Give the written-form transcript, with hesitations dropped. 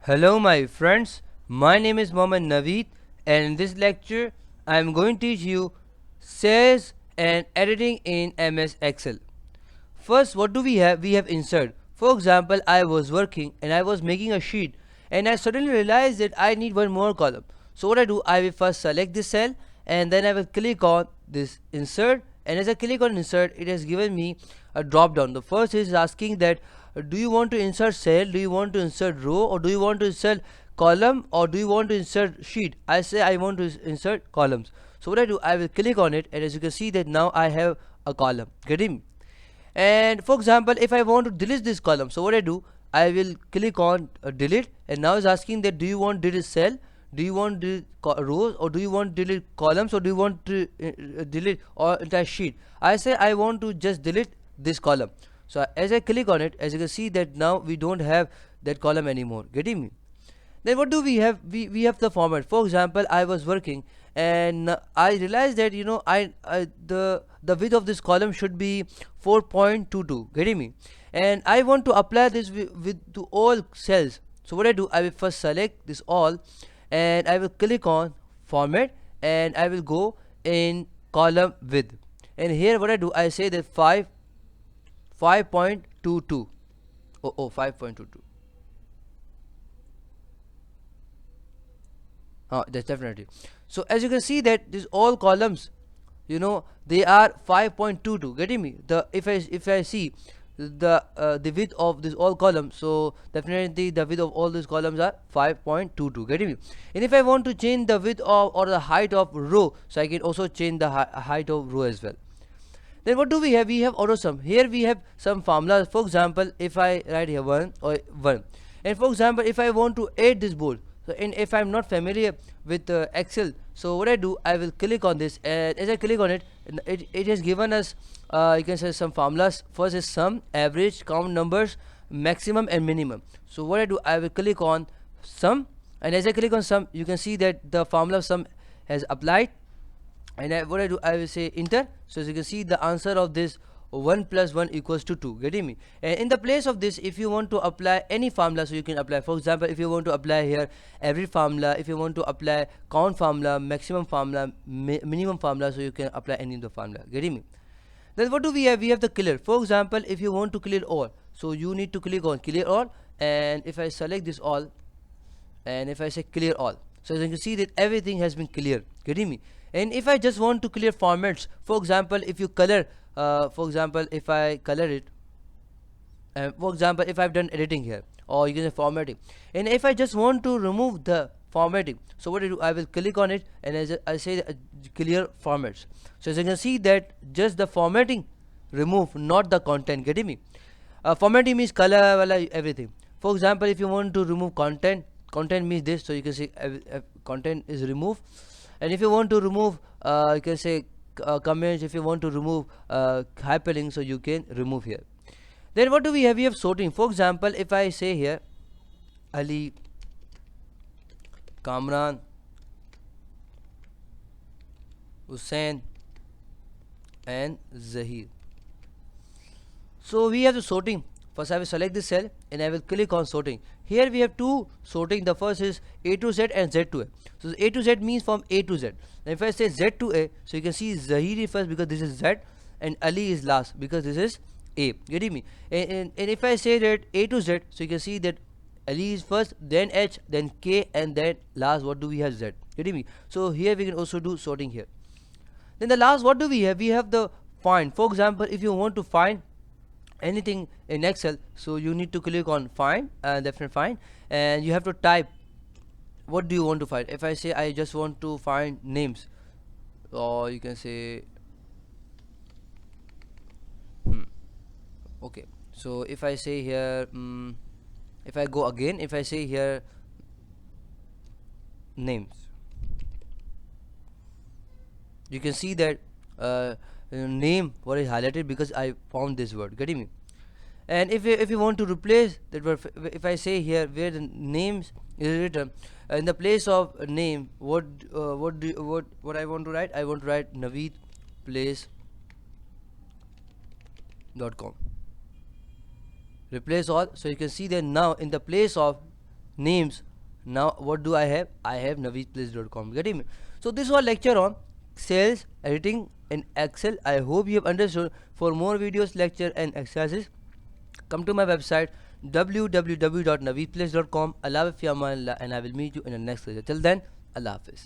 Hello, my friends. My name is Mohammed Naveed, and in this lecture, I am going to teach you sales and editing in MS Excel. First, what do we have? We have insert. For example, I was working and I was making a sheet, and I suddenly realized that I need one more column. So, what I do, I will first select this cell and then I will click on this insert. And as I click on insert, it has given me a drop down. The first is asking that do you want to insert cell, do you want to insert row, or do you want to insert column, or do you want to insert sheet? I say I want to insert columns. So what I do, I will click on it, and as you can see that now I have a column. Getting me? And for example, if I want to delete this column, so what I do, I will click on delete, and now it's asking that do you want delete cell, do you want delete rows, or do you want delete columns, or do you want to delete or entire sheet? I say I want to just delete this column. So as I click on it, as you can see that now we don't have that column anymore. Getting me? Then what do we have? We have the format. For example, I was working and I realized that the width of this column should be 4.22. Getting me? And I want to apply this with to all cells. So what I do, I will first select this all, and I will click on format, and I will go in column width. And here what I do, I say that 5.22. Oh, 5.22. That's definitely. So as you can see that these all columns, they are 5.22. Getting me? The if I see the width of this all columns, so definitely the width of all these columns are 5.22. Getting me? And if I want to change the width of or the height of row, so I can also change the height of row as well. Then what do we have? We have auto sum. Here we have some formulas. For example, if I write here 1 or 1, and for example, if I want to add this board, so and if I'm not familiar with Excel, so what I do, I will click on this, and as I click on it, it has given us you can say some formulas. First is sum, average, count numbers, maximum and minimum. So what I do, I will click on sum, and as I click on sum, you can see that the formula sum has applied, and what I do, I will say enter. So as you can see, the answer of this 1 plus 1 equals to 2. Getting me? And in the place of this, if you want to apply any formula, so you can apply. For example, if you want to apply here every formula, if you want to apply count formula, maximum formula, minimum formula, so you can apply any of the formula. Getting me? Then what do we have? We have the clear. For example, if you want to clear all, so you need to click on clear all, and if I select this all, and if I say clear all, so as you can see that everything has been cleared. Getting me? And if I just want to clear formats, for example, if you color, for example, if I color it, for example, if I've done editing here, or you can say formatting, and if I just want to remove the formatting, so what I do, I will click on it, and as I say clear formats. So as you can see that just the formatting remove, not the content. Getting me? Formatting means color, everything. For example, if you want to remove content means this, so you can see content is removed. And if you want to remove you can say comments, if you want to remove hyperlink, so you can remove here. Then what do we have? We have sorting. For example, if I say here Ali, Kamran, Hussein and Zahir, so we have the sorting. First I will select this cell and I will click on sorting. Here we have two sorting. The first is A to Z and Z to A. So A to Z means from A to Z. And if I say Z to A, so you can see Zahir is first because this is Z, and Ali is last because this is A. Getting me? And if I say that A to Z, so you can see that Ali is first, then H, then K, and then last what do we have? Z. Getting me? So here we can also do sorting here. Then the last, what do we have? We have the find. For example, if you want to find anything in Excel, so you need to click on find, definitely find, and you have to type what do you want to find. If I say I just want to find names, or you can say okay, so if I say here if I go again, if I say here names, you can see that name what is highlighted because I found this word. Getting me? And if you want to replace that word, if I say here where the names is written, in the place of a name, what I want to write, I want to write naveedplace.com. Replace all. So you can see that now in the place of names. Now what do I have? I have naveedplace.com. Getting me? So this was lecture on sales editing in Excel. I hope you have understood. For more videos, lecture and exercises, come to my website www.naveedplace.com. Allah Hafiz, and I will meet you in the next lecture. Till then, Allah Hafiz.